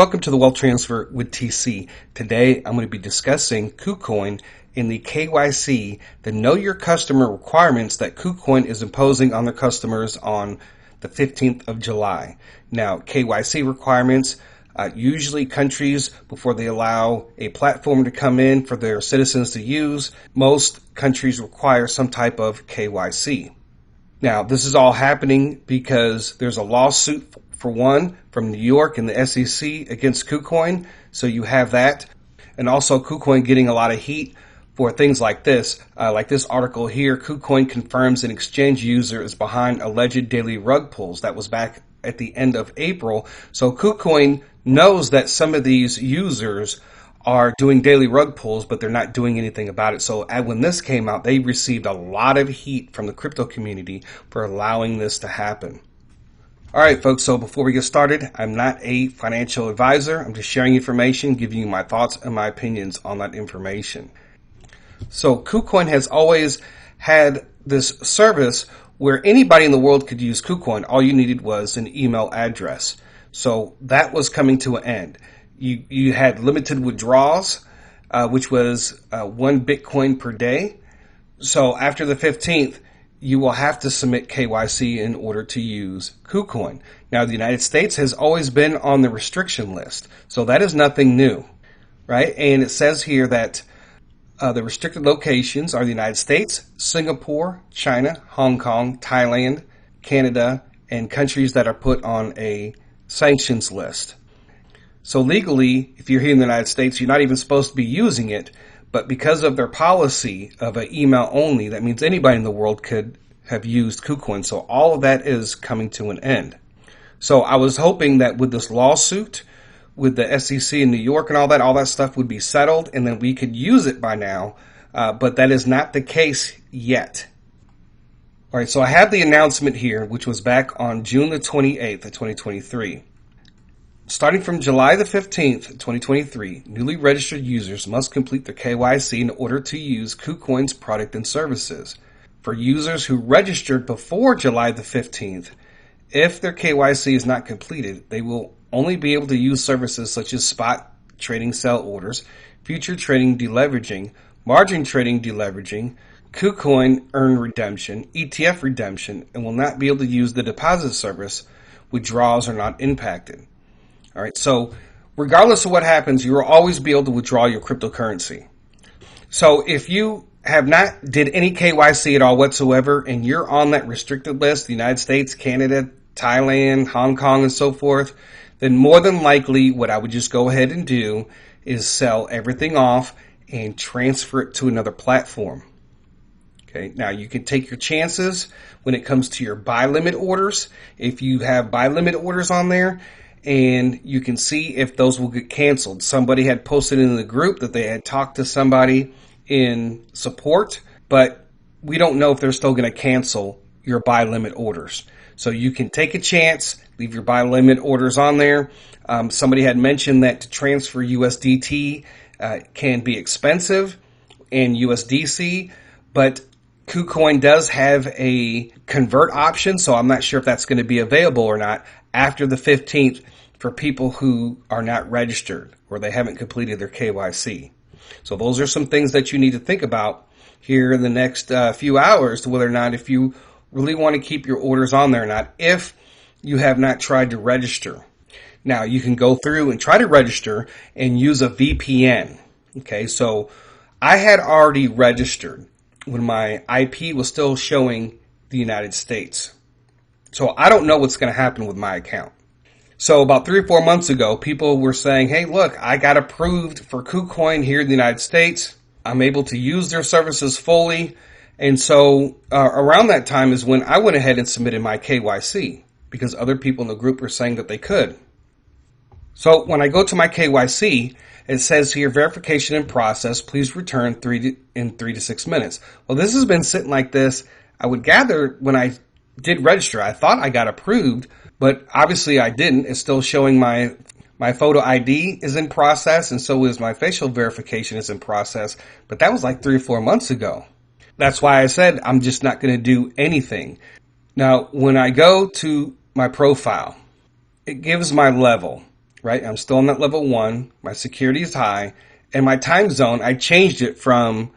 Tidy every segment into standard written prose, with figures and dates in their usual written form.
Welcome to the Wealth Transfer with TC. Today I'm going to be discussing Kucoin in the KYC, the Know Your Customer requirements that Kucoin is imposing on their customers on the 15th of July. Now, KYC requirements, usually countries, before they allow a platform to come in for their citizens to use, most countries require some type of KYC. Now, this is all happening because there's a lawsuit, for one, from New York and the SEC against Kucoin. So you have that. And also Kucoin getting a lot of heat for things like this. Like this article here, Kucoin confirms an exchange user is behind alleged daily rug pulls. That was back at the end of April. So Kucoin knows that some of these users are doing daily rug pulls, but they're not doing anything about it. So when this came out, they received a lot of heat from the crypto community for allowing this to happen. All right, folks, so before we get started, I'm not a financial advisor. I'm just sharing information, giving you my thoughts and my opinions on that information. So Kucoin has always had this service where anybody in the world could use Kucoin. All you needed was an email address. So that was coming to an end. You had limited withdrawals, which was 1 Bitcoin per day. So after the 15th, you will have to submit KYC in order to use Kucoin. Now, the United States has always been on the restriction list, so that is nothing new, right? And it says here that the restricted locations are the United States, Singapore, China, Hong Kong, Thailand, Canada, and countries that are put on a sanctions list. So legally, if you're here in the United States, you're not even supposed to be using it. But because of their policy of an email only, that means anybody in the world could have used Kucoin. So all of that is coming to an end. So I was hoping that with this lawsuit, with the SEC in New York and all that stuff would be settled and then we could use it by now. But that is not the case yet. All right, so I have the announcement here, which was back on June the 28th of 2023. Starting from July the 15th, 2023, newly registered users must complete their KYC in order to use Kucoin's product and services. For users who registered before July the 15th, if their KYC is not completed, they will only be able to use services such as spot trading sell orders, future trading deleveraging, margin trading deleveraging, Kucoin earn redemption, ETF redemption, and will not be able to use the deposit service. Withdrawals are not impacted. All right, so regardless of what happens, you will always be able to withdraw your cryptocurrency. So if you have not did any KYC at all whatsoever and you're on that restricted list, the United States, Canada, Thailand, Hong Kong, and so forth, then more than likely what I would just go ahead and do is sell everything off and transfer it to another platform. Okay, now you can take your chances when it comes to your buy limit orders. If you have buy limit orders on there, and you can see if those will get canceled. Somebody had posted in the group that they had talked to somebody in support, but we don't know if they're still going to cancel your buy limit orders. So you can take a chance, leave your buy limit orders on there. Somebody had mentioned that to transfer USDT can be expensive and USDC, but Kucoin does have a convert option, so I'm not sure if that's going to be available or not after the 15th for people who are not registered or they haven't completed their KYC. So those are some things that you need to think about here in the next few hours to whether or not if you really want to keep your orders on there or not if you have not tried to register. Now you can go through and try to register and use a VPN. Okay, so I had already registered when my IP was still showing the United States. So I don't know what's going to happen with my account. So about 3 or 4 months ago, people were saying, hey, look, I got approved for Kucoin here in the United States. I'm able to use their services fully. And so around that time is when I went ahead and submitted my KYC because other people in the group were saying that they could. So when I go to my KYC, it says here, verification in process, please return in 3 to 6 minutes. Well, this has been sitting like this. I would gather when I did register, I thought I got approved, but obviously I didn't. It's still showing my photo ID is in process, and so is my facial verification is in process. But that was like 3 or 4 months ago. That's why I said I'm just not going to do anything. Now, when I go to my profile, it gives my level. right? I'm still on that level 1. My security is high. And my time zone, I changed it from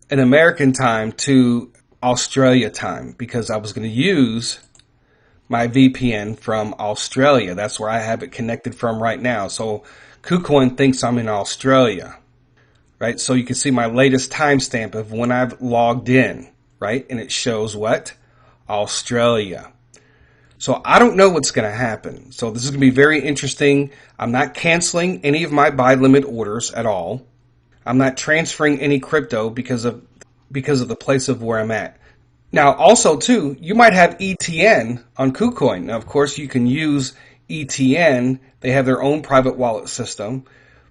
an American time to Australia time because I was going to use my VPN from Australia. That's where I have it connected from right now. So Kucoin thinks I'm in Australia, right? So you can see my latest timestamp of when I've logged in, right? And it shows what? Australia. So I don't know what's going to happen. So this is going to be very interesting. I'm not canceling any of my buy limit orders at all. I'm not transferring any crypto because of the place of where I'm at. Now, also, too, you might have ETN on Kucoin. Now, of course, you can use ETN. They have their own private wallet system,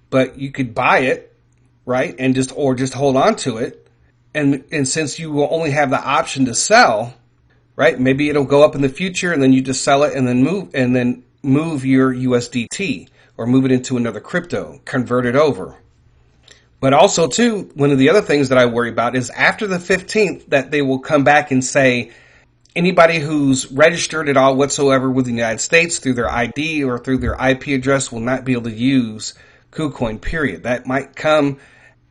but you could buy it, right, and just hold on to it. And since you will only have the option to sell, right, maybe it'll go up in the future, and then you just sell it and then move your USDT or move it into another crypto, convert it over. But also, too, one of the other things that I worry about is after the 15th that they will come back and say anybody who's registered at all whatsoever with the United States through their ID or through their IP address will not be able to use Kucoin, period. That might come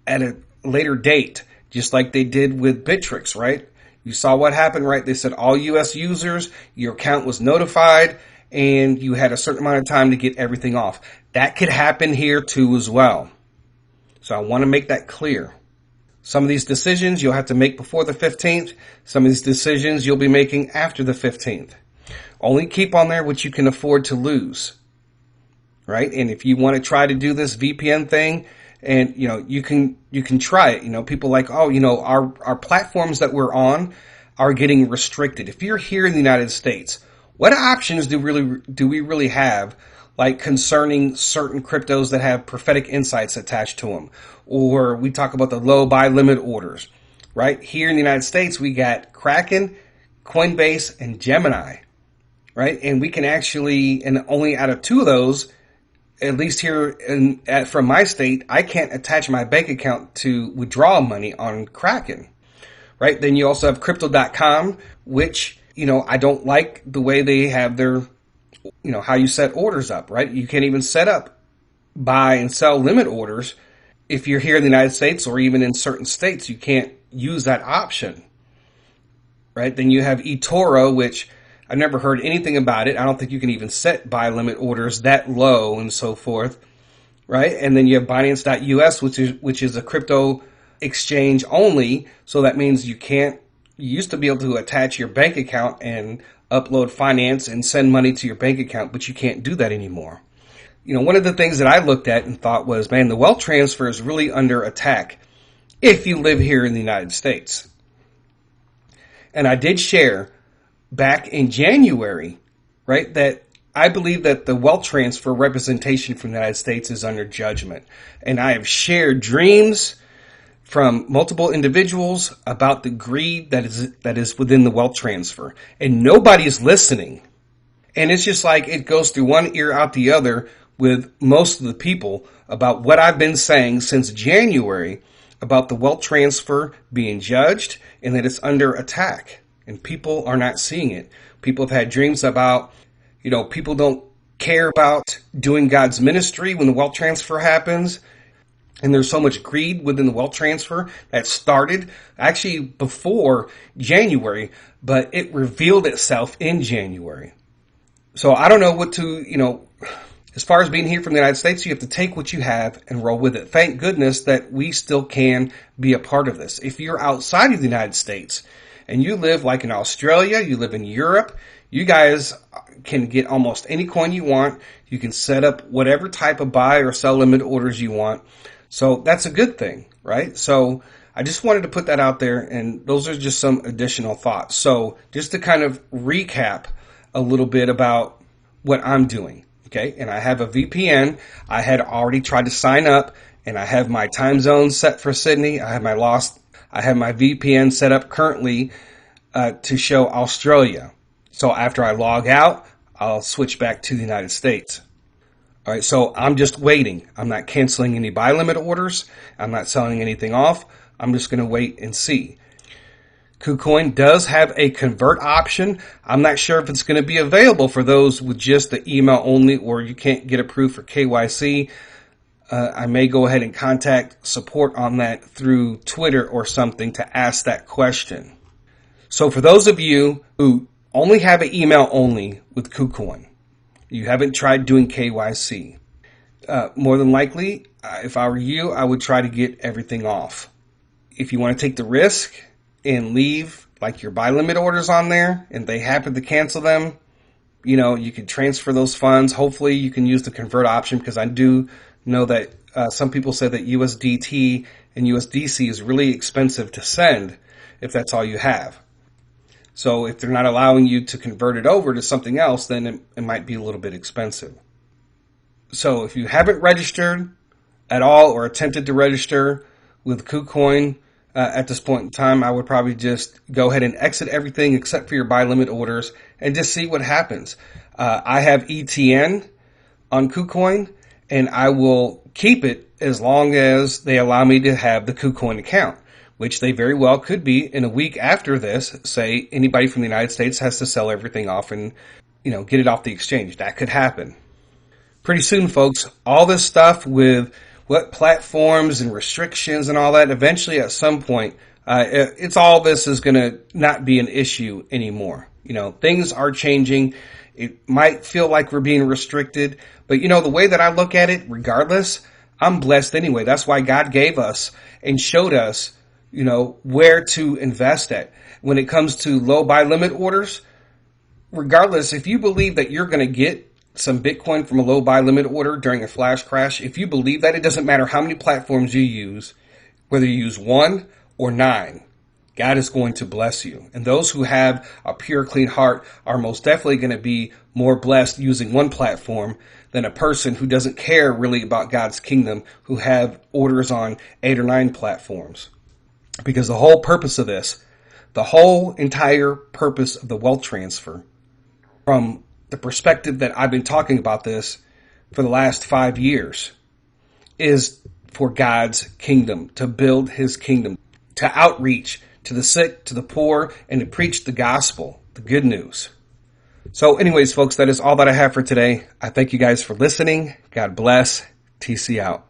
at a later date, just like they did with Bittrex, right? You saw what happened, right? They said all U.S. users, your account was notified, and you had a certain amount of time to get everything off. That could happen here, too, as well. So I want to make that clear. Some of these decisions you'll have to make before the 15th. Some of these decisions you'll be making after the 15th. Only keep on there what you can afford to lose, right? And if you want to try to do this VPN thing, and you can try it. People like, our platforms that we're on are getting restricted. If you're here in the United States, what options do we really have? Like concerning certain cryptos that have prophetic insights attached to them. Or we talk about the low buy limit orders, right? Here in the United States, we got Kraken, Coinbase, and Gemini, right? And we can actually, and only out of 2 of those, at least here from my state, I can't attach my bank account to withdraw money on Kraken, right? Then you also have Crypto.com, which, I don't like the way they have their how you set orders up, right? You can't even set up buy and sell limit orders. If you're here in the United States or even in certain states, you can't use that option, right? Then you have eToro, which I've never heard anything about it. I don't think you can even set buy limit orders that low and so forth, right? And then you have Binance.us, which is a crypto exchange only. So that means you used to be able to attach your bank account and upload finance and send money to your bank account, but you can't do that anymore. One of the things that I looked at and thought was, man, the wealth transfer is really under attack if you live here in the United States. And I did share back in January, right, that I believe that the wealth transfer representation from the United States is under judgment. And I have shared dreams from multiple individuals about the greed that is within the wealth transfer. And nobody's listening. And it's just like it goes through one ear out the other with most of the people about what I've been saying since January about the wealth transfer being judged and that it's under attack. And people are not seeing it. People have had dreams about, people don't care about doing God's ministry when the wealth transfer happens. And there's so much greed within the wealth transfer that started actually before January, but it revealed itself in January. So I don't know what to, as far as being here from the United States, you have to take what you have and roll with it. Thank goodness that we still can be a part of this. If you're outside of the United States and you live like in Australia, you live in Europe, you guys can get almost any coin you want. You can set up whatever type of buy or sell limit orders you want. So that's a good thing, right? So I just wanted to put that out there, and those are just some additional thoughts. So just to kind of recap a little bit about what I'm doing, okay? And I have a VPN. I had already tried to sign up, and I have my time zone set for Sydney. I have my VPN set up currently to show Australia. So after I log out, I'll switch back to the United States. All right, so I'm just waiting. I'm not canceling any buy limit orders. I'm not selling anything off. I'm just going to wait and see. Kucoin does have a convert option. I'm not sure if it's going to be available for those with just the email only, or you can't get approved for KYC. I may go ahead and contact support on that through Twitter or something to ask that question. So for those of you who only have an email only with Kucoin, you haven't tried doing KYC, more than likely, if I were you, I would try to get everything off. If you want to take the risk and leave like your buy limit orders on there and they happen to cancel them, you can transfer those funds. Hopefully you can use the convert option, because I do know that some people say that USDT and USDC is really expensive to send if that's all you have. So if they're not allowing you to convert it over to something else, then it might be a little bit expensive. So if you haven't registered at all or attempted to register with Kucoin at this point in time, I would probably just go ahead and exit everything except for your buy limit orders and just see what happens. I have ETN on Kucoin, and I will keep it as long as they allow me to have the Kucoin account, which they very well could be in a week after this. Say anybody from the United States has to sell everything off and get it off the exchange. That could happen. Pretty soon, folks, all this stuff with what platforms and restrictions and all that, eventually at some point, all this is going to not be an issue anymore. Things are changing. It might feel like we're being restricted, but the way that I look at it, regardless, I'm blessed anyway. That's why God gave us and showed us, where to invest at. When it comes to low buy limit orders, regardless, if you believe that you're going to get some Bitcoin from a low buy limit order during a flash crash, if you believe that, it doesn't matter how many platforms you use, whether you use 1 or 9, God is going to bless you. And those who have a pure, clean heart are most definitely going to be more blessed using one platform than a person who doesn't care really about God's kingdom, who have orders on 8 or 9 platforms. Because the whole purpose of this, the whole entire purpose of the wealth transfer, from the perspective that I've been talking about this for the last 5 years, is for God's kingdom, to build his kingdom, to outreach to the sick, to the poor, and to preach the gospel, the good news. So anyways, folks, that is all that I have for today. I thank you guys for listening. God bless. TC out.